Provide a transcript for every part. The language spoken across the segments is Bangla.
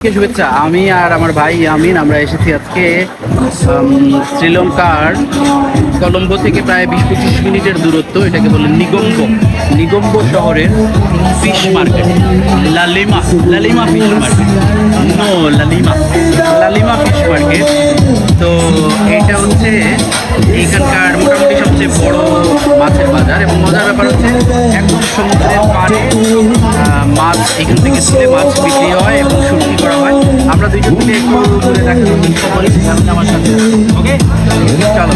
শুভেচ্ছা। আমি আর আমার ভাই আমিন আমরা এসেছি আজকে শ্রীলঙ্কার কলম্বো থেকে প্রায় 20-25 মিনিটের দূরত্ব। এটাকে বলে নিগম্বো শহরের ফিশ মার্কেট, লালিমা ফিশ মার্কেট, লালিমা ফিশ মার্কেট। তো এইটা হচ্ছে এইখানকার মোটামুটি সবচেয়ে বড় মাছের বাজার, এবং মজার ব্যাপার হচ্ছে একদম সমুদ্রের পাড়ে মাছ এখান থেকে তুলে মাছ বিক্রি হয় এবং শুটকি করা হয়। আমরা দুইজন মিলে একটু ঘুরে দেখার চেষ্টা করি আমার সাথে। ওকে, চলো।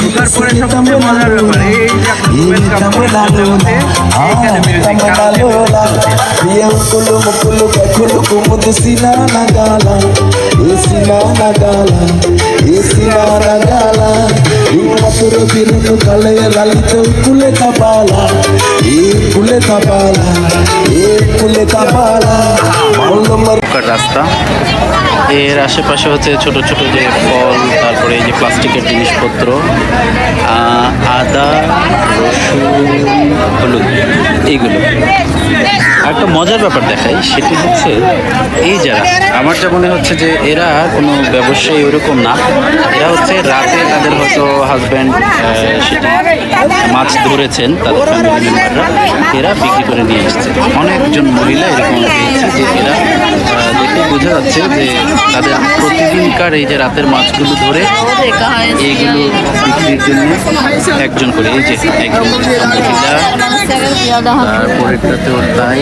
ঢোকার পরে সবচেয়ে মজার ব্যাপার এই রাস্তা, এর আশেপাশে হচ্ছে ছোট ছোট যে ফল, তারপরে এই যে প্লাস্টিকের জিনিসপত্র, আদা, রসুন, হলুদ, এইগুলো। আর একটা মজার ব্যাপার দেখাই, সেটি হচ্ছে এই যারা আমার যা মনে হচ্ছে যে এরা কোনো ব্যবসায়ী ওরকম না, এরা হচ্ছে রাতে তাদের হয়তো হাজব্যান্ড সেটি মাছ ধরেছেন, তাদের ফ্যামিলি মেম্বাররা এরা বিক্রি করে নিয়ে এসছে। অনেকজন মহিলা এরকম পেয়েছে যে এরা দেখে বোঝা যাচ্ছে যে তাদের প্রতিদিনকার এই যে রাতের মাছগুলো ধরে এইগুলো বিক্রির জন্য একজন করে, এই যে একজন মহিলা, তারপরেটাতেও তাই।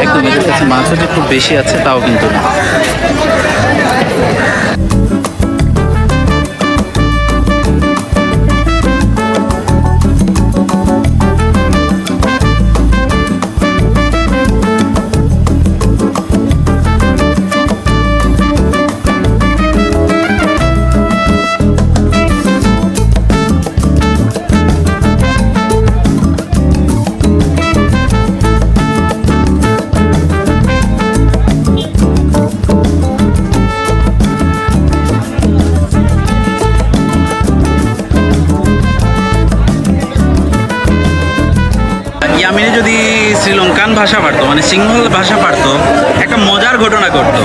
একদম এদের কাছে মাছও যে খুব বেশি আছে তাও কিন্তু না। ইয়ামিনে যদি শ্রীলঙ্কান ভাষা পারতো, মানে সিংহল ভাষা পারতো, একটা মজার ঘটনা করতো।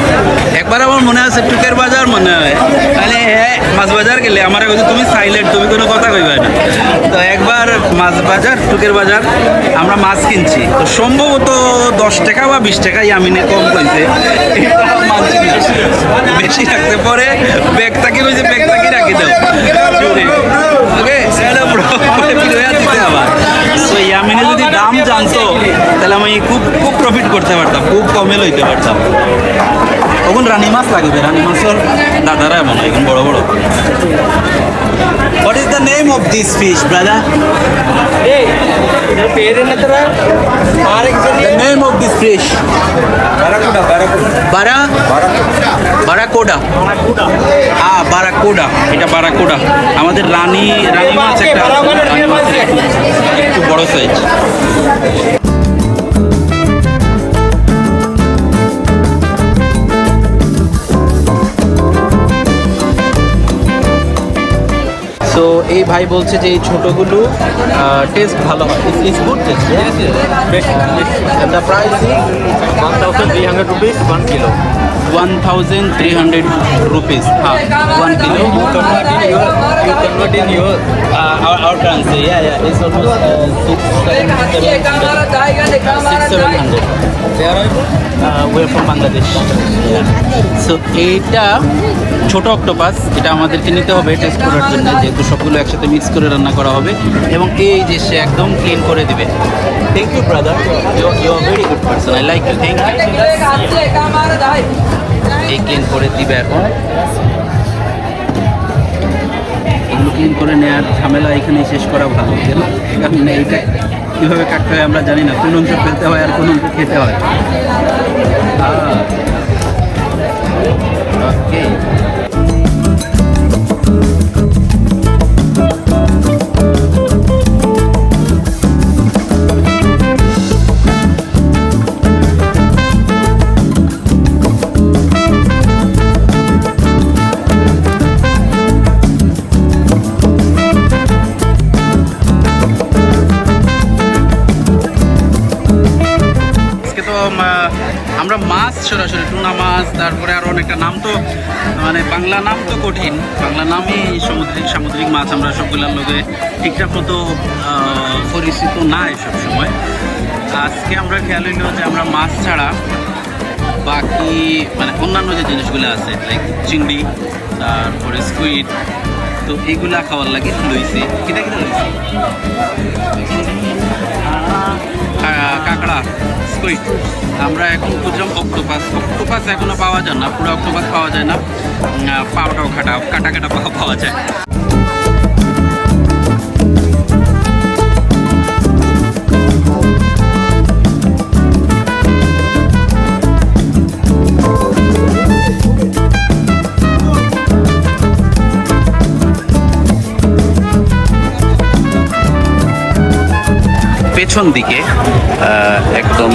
একবার আমার মনে আছে টুকের বাজার মনে হয়, তাহলে হ্যাঁ মাছ বাজার গেলে আমার কাছে তুমি সাইলেন্ট, তুমি কোনো কথা কইবা না। তো একবার মাছ বাজার, টুকের বাজার, আমরা মাছ কিনছি, তো সম্ভবত 10 টাকা বা 20 টাকা ইয়ামিনে কম কইছে, বেশি রাখতে পরে ব্যাগটাকে কইছে ব্যাগটাকে রাখি দাও, ওকে দিতে আবার। তো ইয়ামিনে যদি দাম জানতো তাহলে আমি খুব প্রফিট করতে পারতাম, খুব কমে লইতে পারতাম। তখন রানী মাছ লাগবে, রানী মাছের দাদারা এমন এখন বড় বড়। What is the name of this fish, brother? Hey, the parent natra. The name of this fish? Barracuda. Barracuda. এটা বারাকুডা। আমাদের রানী মাছ একটা, একটু বড় সাইজ। তো এই ভাই বলছে যে এই ছোটোগুলো টেস্ট ভালো হয়। It's good test. The price is 1,300 rupees 1 kilo. 1,300 rupees. 1 kilo. You convert in your Our currency. Yeah. It's almost 600-700. Where are you? We're from Bangladesh. So এইটা ছোট অক্টোপাস, এটা আমাদেরকে নিতে হবে টেস্ট করার জন্য, যেহেতু সবগুলো একসাথে মিক্স করে রান্না করা হবে, এবং এই যে সে একদম ক্লিন করে দিবে। Thank you brother, you are very good person, I like you, thank you. এই ক্লিন করে দিবে এখন। এগুলো ক্লিন করে নেওয়ার ঝামেলা এখানেই শেষ করা ভালো, কারণ এইটা কীভাবে কাটতে হয় আমরা জানি না, কোন অংশ ফেলতে হয় আর কোন অংশ খেতে হয়। ওকে, আমরা মাছ সরাসরি টুনা মাছ, তারপরে আরও অনেকটা নাম তো মানে বাংলা নাম তো কঠিন, বাংলা নামই সামুদ্রিক মাছ আমরা সবগুলোর লোকে ঠিকঠাক মতো পরিচিত নাই সব সময়। আজকে আমরা খেয়াল হইলো যে আমরা মাছ ছাড়া বাকি মানে অন্যান্য যে জিনিসগুলো আছে লাইক চিংড়ি, তারপরে স্কুইড, তো এইগুলা খাওয়ার লাগে লইছি। কিটা কিটা লইছি? কাঁকড়া, স্কুইড। আমরা এখন বুঝলাম অক্টোপাস এখনো পাওয়া যায় না, পুরো অক্টোপাস পাওয়া যায় না, পাওয়াটাও কাটা কাটা পাওয়া যায়। পেছন দিকে একদম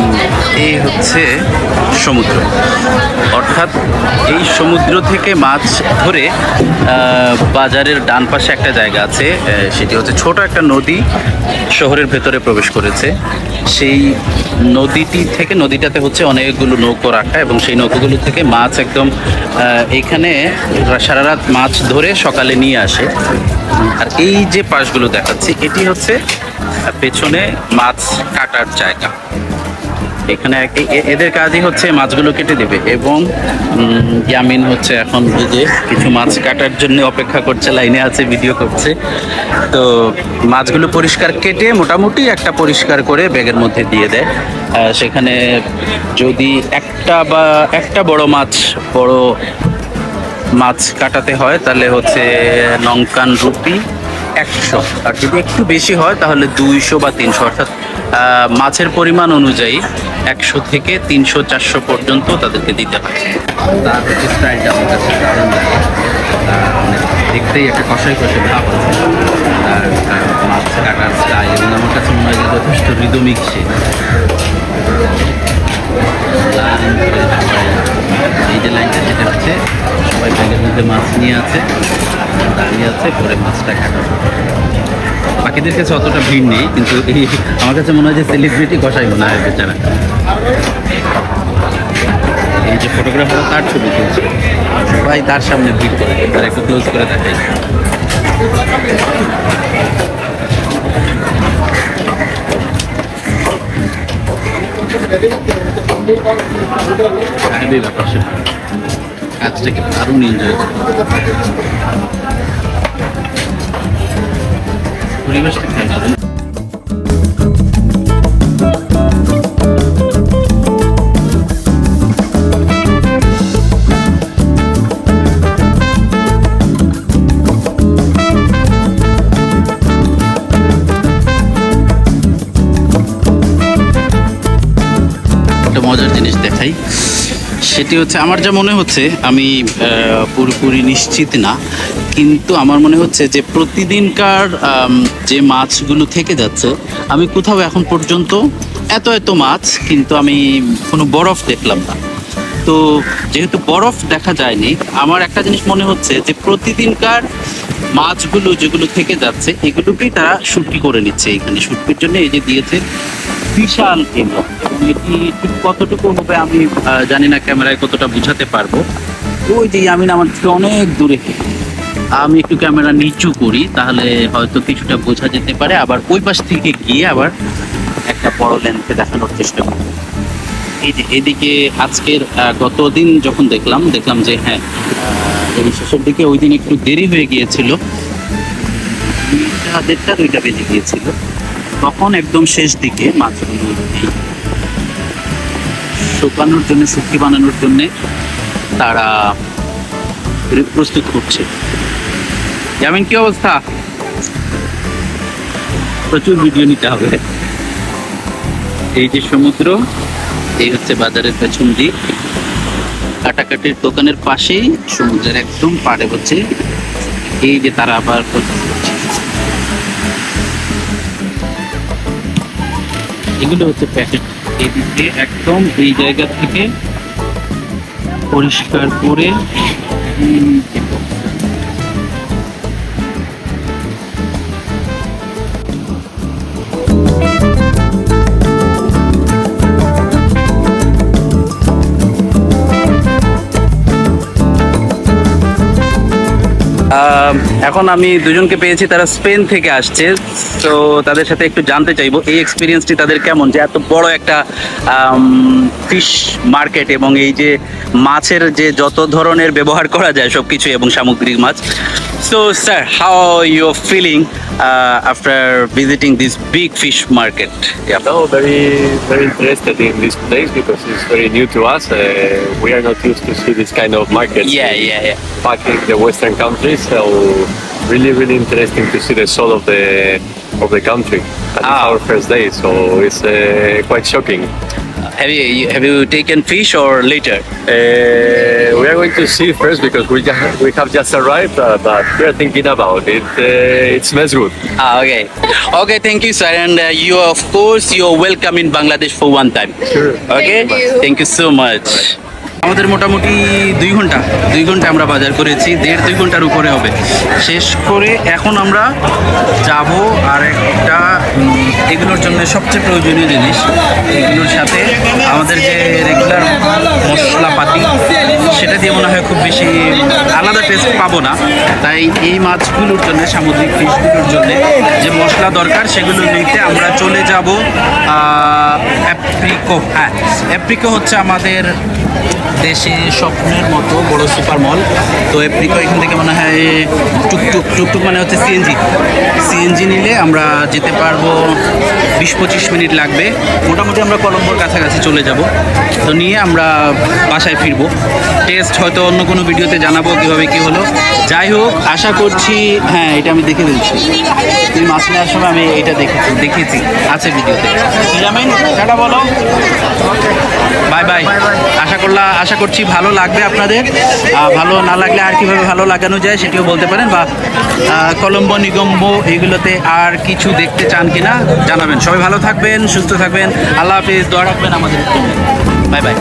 এই হচ্ছে সমুদ্র, অর্থাৎ এই সমুদ্র থেকে মাছ ধরে বাজারের ডান পাশে একটা জায়গা আছে, সেটি হচ্ছে ছোট একটা নদী শহরের ভেতরে প্রবেশ করেছে। সেই নদীটাতে হচ্ছে অনেকগুলো নৌকো রাখা, এবং সেই নৌকোগুলো থেকে মাছ একদম এইখানে সারা রাত মাছ ধরে সকালে নিয়ে আসে। আর এই যে পাশগুলো দেখাচ্ছি এটি হচ্ছে পেছনে মাছ কাটার জায়গা। এখানে এদের কাজই হচ্ছে মাছগুলো কেটে দেবে, এবং ইয়ামিন হচ্ছে এখন যে কিছু মাছ কাটার জন্য অপেক্ষা করছে, লাইনে আছে, ভিডিও করছে। তো মাছগুলো পরিষ্কার কেটে মোটামুটি একটা পরিষ্কার করে ব্যাগের মধ্যে দিয়ে দেয়। সেখানে যদি একটা বড় মাছ কাটাতে হয় তাহলে হচ্ছে নঙ্কান রুপি 100, আর যদি একটু বেশি হয় তাহলে 200 বা 300, অর্থাৎ মাছের পরিমাণ অনুযায়ী 100 থেকে 300 400 পর্যন্ত তাদেরকে দিতে হয়। তার হচ্ছে স্টাইলটা আমার কাছে দারুণ লাগে, দেখতেই একটা কষাই ভাব আছে তার মাছ কাটার স্টাইল, এবং আমার কাছে মনে হয় যে যথেষ্ট রিদমিক সে। এই যে লাইনটা যেটা হচ্ছে সবাই ব্যাগের মধ্যে মাছ নিয়ে আছে, দাঁড়িয়ে আছে, পরে মাছটা কাটাবে। বাকিদের কাছে অতটা ভিড় নেই, কিন্তু আমার কাছে মনে হয় যে সেলিব্রিটি কষাই মনে হয় বেচারা। এই যে ফটোগ্রাফার তার ছবি তুলছে, সবাই তার সামনে ভিড় করে, তার একটু ক্লোজ করে দেখাই। কাজটাকে দারুণ এনজয় করে, পরিবেশটা খেয়াল করেন। একটা মজার জিনিস দেখাই, সেটি হচ্ছে আমার যা মনে হচ্ছে, আমি পুরোপুরি নিশ্চিত না, কিন্তু আমার মনে হচ্ছে যে প্রতিদিনকার যে মাছগুলো থেকে যাচ্ছে, আমি কোথাও এখন পর্যন্ত এত মাছ কিন্তু আমি কোনো বরফ দেখলাম না। তো যেহেতু বরফ দেখা যায়নি, আমার একটা জিনিস মনে হচ্ছে যে প্রতিদিনকার মাছগুলো যেগুলো থেকে যাচ্ছে এগুলোকেই তারা শুটকি করে নিচ্ছে। এখানে শুটকির জন্য এই যে দিয়েছে বিশাল কেন্দ্র, এবং এটি ঠিক কতটুকু হবে আমি জানি না, ক্যামেরায় কতটা বুঝাতে পারবো। ওই যে আমি আমার থেকে অনেক দূরে, আমি একটু ক্যামেরা নিচু করি তাহলে হয়তো কিছুটা বোঝা যেতে পারে, আবার ওই পাশ থেকে গিয়ে আবার একটা বড় লেন্থে দেখানোর চেষ্টা করি। এই যে এদিকে আজকের গতদিন যখন দেখলাম যে হ্যাঁ, এই শেষের দিকে ওই দিন একটু দেরি হয়ে গিয়েছিল, 1:30-2টা বেজে গিয়েছিল, তখন একদম শেষ দিকে মাছগুলো শুকানোর জন্য, শুটকি বানানোর জন্য তারা প্রস্তুত করছে। যেমন কি অবস্থা, প্রচুর ভিডিও নিতে হবে। এই যে সমুদ্র, এই হচ্ছে বাজারের পেছন দিক, কাটাকাটির দোকানের পাশেই সমুদ্রের একদম পাড়ে হচ্ছে এই যে তারা আবার এগুলো হচ্ছে প্যাকেট, এদিকে একদম এই জায়গা থেকে পরিষ্কার করে এখন আমি দুজনকে পেয়েছি, তারা স্পেন থেকে আসছে। তো তাদের সাথে একটু জানতে চাইবো এই এক্সপিরিয়েন্সটি তাদের কেমন, যে এত বড় একটা ফিশ মার্কেট এবং এই যে মাছের যে যত ধরনের ব্যবহার করা যায় সব কিছু এবং সামুদ্রিক মাছ। So sir, how you feeling after visiting this big fish market? No, very, very interested in this place because it's very new to us. We are not used to see this kind of markets back in the Western countries. So, really, really interesting to see the soul of the country. And it's our first day, so it's quite shocking. Have you taken fish or later? We are going to see first because we have just arrived, but we are thinking about it. It smells good. Okay, thank you, sir. And you, of course, you're welcome in Bangladesh for one time. Sure. Okay, thank you so much. আমাদের মোটামুটি 2 ঘন্টা আমরা বাজার করেছি, 1.5-2 ঘন্টার উপরে হবে। শেষ করে এখন আমরা যাব আর একটা এগুলোর জন্য সবচেয়ে প্রয়োজনীয় জিনিস, এগুলোর সাথে আমাদের যে রেগুলার মশলাপাতি সেটা দিয়ে মনে হয় খুব বেশি আলাদা টেস্ট পাবো না। তাই এই মাছগুলোর জন্য, সামুদ্রিক ফিশগুলোর জন্য যে মশলা দরকার সেগুলো নিতে আমরা চলে যাব অ্যাপ্রিকো। অ্যাপ্রিকো হচ্ছে আমাদের দেশে স্বপ্নের মতো বড় সুপার মল। তো অ্যাপ্রিকো এখান থেকে মনে হয় টুকটুক মানে হচ্ছে সিএনজি নিলে আমরা যেতে পারবো 20-25 মিনিট লাগবে। মোটামুটি আমরা কলম্বোর কাছাকাছি চলে যাব। তো নিয়ে আমরা বাসায় ফিরবো। টেস্ট হয়তো অন্য কোনো ভিডিওতে জানাবো কীভাবে কী হলো। যাই হোক, আশা করছি, হ্যাঁ এটা আমি দেখে ফেলছি, তুমি মাছ নেওয়ার সময় আমি এটা দেখেছি আছে ভিডিওতে। জামিন টাটা বলো, বাই বাই। আশা করছি ভালো লাগবে আপনাদের। ভালো না লাগলে আর কিভাবে ভালো লাগানো যায় সেটিও বলতে পারেন, বা কলম্বো নিগম্বো এইগুলোতে আর কিছু দেখতে চান কিনা জানাবেন। সবাই ভালো থাকবেন, সুস্থ থাকবেন, আল্লাহ হাফিজ, দোয়া রাখবেন আমাদের। Bye bye.